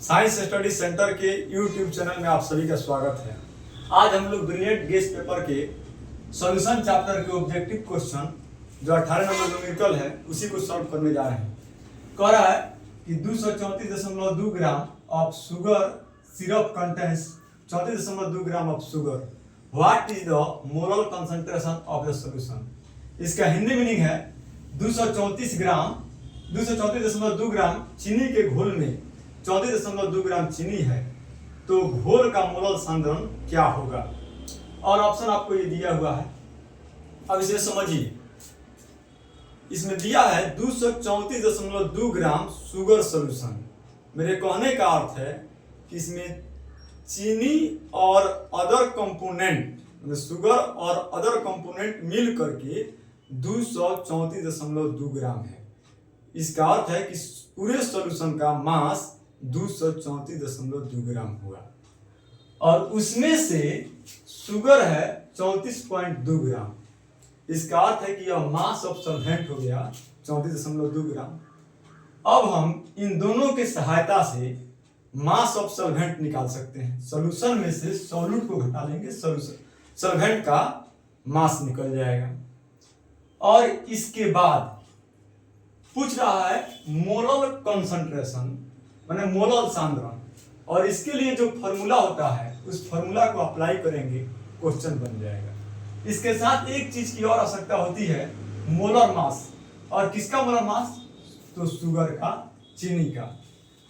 Science study centre के YouTube channel में आप सभी का स्वागत है। आज हम लोग ब्रिलियंट गेस पेपर के सॉल्यूशन चैप्टर के ऑब्जेक्टिव क्वेश्चन जो 18 नंबर न्यूमेरिकल है उसी को सॉल्व करने जा रहे हैं। कह रहा है कि 234.2 gram of sugar syrup contains 34.2 gram of sugar. What is the molar concentration of the solution. इसका हिंदी मीनिंग है 234 ग्राम 234.2 ग्राम चीनी के घोल में 34.2 ग्राम चीनी है तो घोल का मोलर सांद्रण क्या होगा। और ऑप्शन आपको ये दिया हुआ है। अब इसे समझिए। इसमें दिया है 234.2 ग्राम शुगर सॉल्यूशन। मेरे कहने का अर्थ है कि इसमें चीनी और अदर कंपोनेंट शुगर और अदर कंपोनेंट मिल करके 234.2 ग्राम है। इसका अर्थ है कि पूरे सॉल्यूशन का मास 234.2 ग्राम हुआ और उसमें से शुगर है 34.2 ग्राम। इसका अर्थ है कि यह मास ऑफ सॉल्वेंट हो गया 34.2 ग्राम। अब हम इन दोनों के सहायता से मास ऑफ सॉल्वेंट निकाल सकते हैं। सॉल्यूशन में से सॉल्यूट को घटा लेंगे, सॉल्वेंट का मास निकल जाएगा। और इसके बाद पूछ रहा है मोलर कंसंट्रेशन माने मोलर सांद्रण, और इसके लिए जो फॉर्मूला होता है उस फॉर्मूला को अप्लाई करेंगे, क्वेश्चन बन जाएगा। इसके साथ एक चीज की और आवश्यकता होती है, मोलर मास। और किसका मोलर मास? तो शुगर का, चीनी का।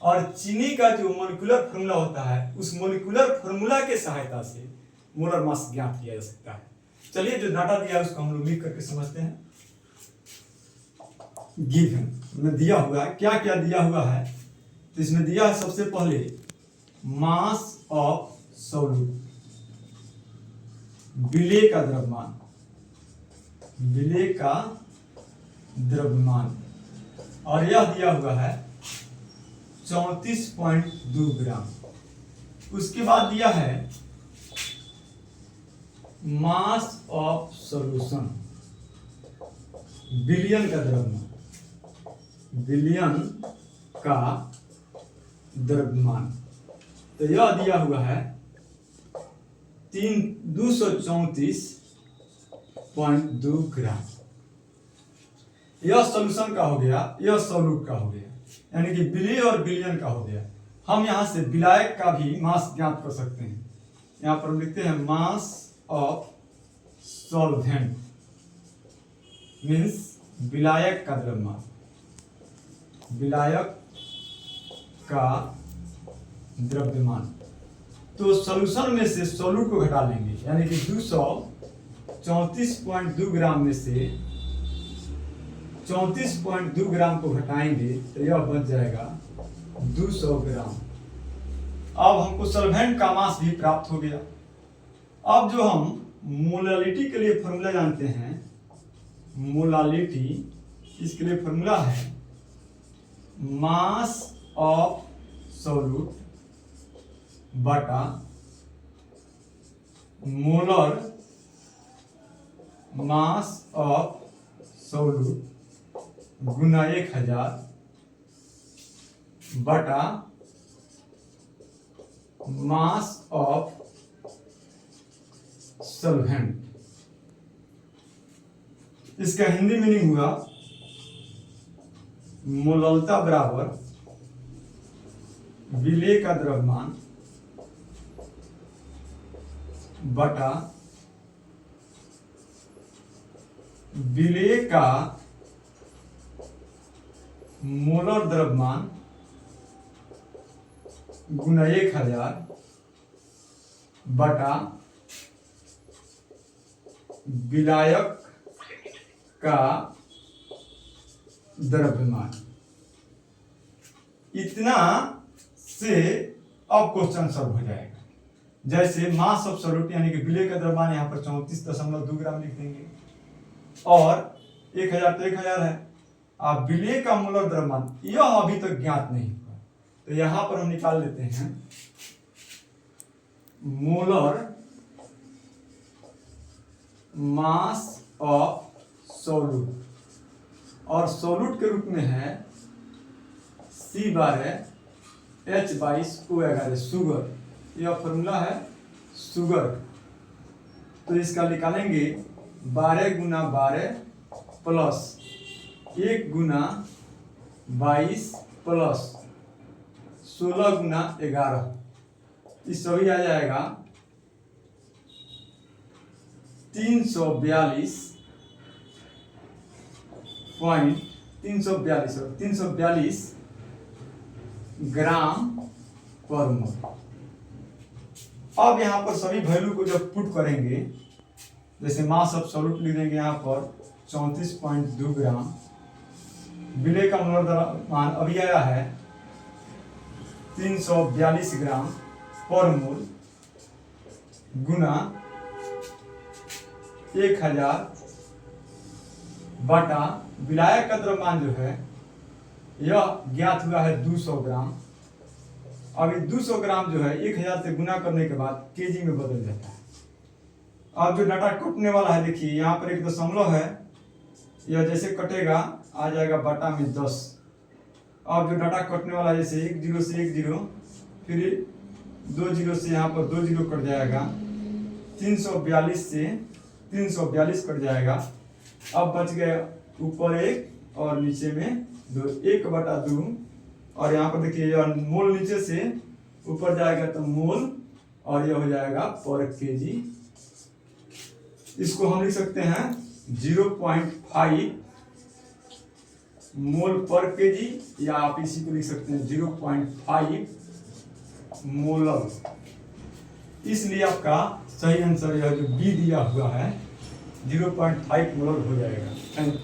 और चीनी का जो मोलिकुलर फॉर्मूला होता है उस मोलिकुलर फॉर्मूला के सहायता से मोलर मास ज्ञात किया जा सकता है। चलिए जो डाटा दिया है उसको हम लोग लिख करके समझते हैं। गिवन में दिया हुआ है, क्या क्या दिया हुआ है तो इसमें दिया है सबसे पहले मास ऑफ सॉल्यूट, विलेय का द्रव्यमान, विलेय का द्रव्यमान, और यह दिया हुआ है 34.2 ग्राम। उसके बाद दिया है मास ऑफ सॉल्यूशन, बिलियन का द्रव्यमान, बिलियन का द्रव्यमान, तो यह दिया हुआ है 234.2 ग्राम। यह सॉल्यूशन का हो गया, यह सॉल्यूट का हो गया, यानी कि विलेय और बिलियन का हो गया। हम यहां से विलायक का भी मास ज्ञात कर सकते हैं। यहां पर लिखते हैं मास ऑफ सॉल्वेंट मीन्स विलायक का द्रव्यमान, विलायक का द्रव्यमान। तो सॉल्यूशन में से सॉल्यूट को घटा लेंगे, यानी कि 234.2 ग्राम में से 34.2 ग्राम को घटाएंगे तो यह बच जाएगा 200 ग्राम। अब हमको सॉल्वेंट का मास भी प्राप्त हो गया। अब जो हम मोलालिटी के लिए फॉर्मूला जानते हैं, मोलालिटी, इसके लिए फॉर्मूला है मास ऑफ सॉल्यूट बटा मोलर मास ऑफ सॉल्यूट गुना 1000 बटा मास ऑफ सॉल्वेंट। इसका हिंदी मीनिंग हुआ मोललता बराबर विलेय का द्रव्यमान बटा विलेय का मोलर द्रव्यमान गुना 1000 बटा विलायक का द्रव्यमान। इतना से अब क्वेश्चन सॉल्व हो जाएगा। जैसे मास ऑफ सॉल्यूट यानी कि विलेय का द्रव्यमान यहाँ पर 34.2 ग्राम लिख देंगे और 1000 तो 1000 है। अब विलेय का मोलर द्रव्यमान यह अभी तक ज्ञात नहीं हुआ, तो यहां पर हम निकाल लेते हैं मोलर मास ऑफ सॉल्यूट, और सॉल्यूट के रूप में है C बार है H/O11 शुगर। यह फॉर्मूला है शुगर। तो इसका निकालेंगे 12 गुना 12 प्लस 1 गुना 22 प्लस 16 गुना 11, इस सभी आ जाएगा 342 ग्राम पर मोल। अब यहाँ पर सभी वैल्यू को जब पुट करेंगे, जैसे मास एब्सोल्यूट लिख देंगे यहाँ पर 34.2 ग्राम, विलेय का मोलर द्रव्यमान अभी आया है 342 ग्राम पर मोल गुना 1000 बटा विलायक का द्रव्यमान जो है यह ज्ञात हुआ है 200 ग्राम। अभी 200 ग्राम जो है 1000 से गुना करने के बाद केजी में बदल जाता है। अब जो डाटा कटने वाला है, देखिए यहाँ पर एक दशमलव है, यह जैसे कटेगा आ जाएगा बटा में 10। अब जो डाटा कटने वाला है, जैसे 1 0 से 1 0, फिर 2 0 से यहाँ पर 2 0 कट जाएगा, 342 से 342 कट जाएगा। अब बच गए ऊपर 1 और नीचे में 2, 1/2। और यहाँ पर देखिए यह मोल नीचे से ऊपर जाएगा तो मोल, और यह हो जाएगा पर केजी। इसको हम लिख सकते हैं 0.5 मोल पर केजी, या आप इसी को लिख सकते हैं 0.5 मोलर। इसलिए आपका सही आंसर यह जो बी दिया हुआ है 0.5 मोलर हो जाएगा। Thank you.